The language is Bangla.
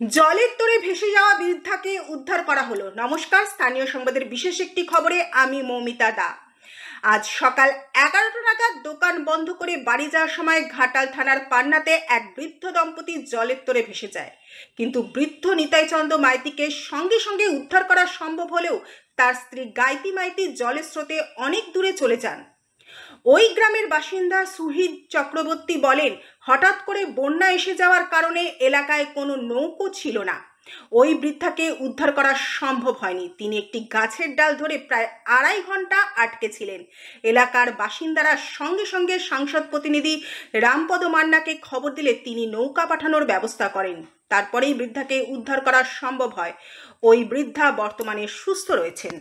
জলের তোড়ে ভেসে যাওয়া বৃদ্ধাকে উদ্ধার করা হলো। নমস্কার, স্থানীয় সংবাদের বিশেষ একটি খবরে আমি মৌমিতা দা। আজ সকাল 11টা নাগাদ দোকান বন্ধ করে বাড়ি যাওয়ার সময় ঘাটাল থানার পান্নাতে এক বৃদ্ধ দম্পতি জলের তোড়ে ভেসে যায়। কিন্তু বৃদ্ধ নিতাই চন্দ্র মাইতিকে সঙ্গে সঙ্গে উদ্ধার করা সম্ভব হলেও তার স্ত্রী গায়ত্রী মাইতি জলের স্রোতে অনেক দূরে চলে যান। ওই গ্রামের বাসিন্দা সুহিদ চক্রবর্তী বলেন, হঠাৎ করে বন্যা এসে যাওয়ার কারণে এলাকায় কোনো নৌকো ছিল না। ওই বৃদ্ধাকে উদ্ধার করা সম্ভব হয়নি। তিনি একটি গাছের ডাল ধরে প্রায় 2.5 ঘন্টা আটকে ছিলেন। এলাকার বাসিন্দারা সঙ্গে সঙ্গে সাংসদ প্রতিনিধি রামপদ মান্নাকে খবর দিলে তিনি নৌকা পাঠানোর ব্যবস্থা করেন। তারপরেই বৃদ্ধাকে উদ্ধার করা সম্ভব হয়। ওই বৃদ্ধা বর্তমানে সুস্থ রয়েছেন।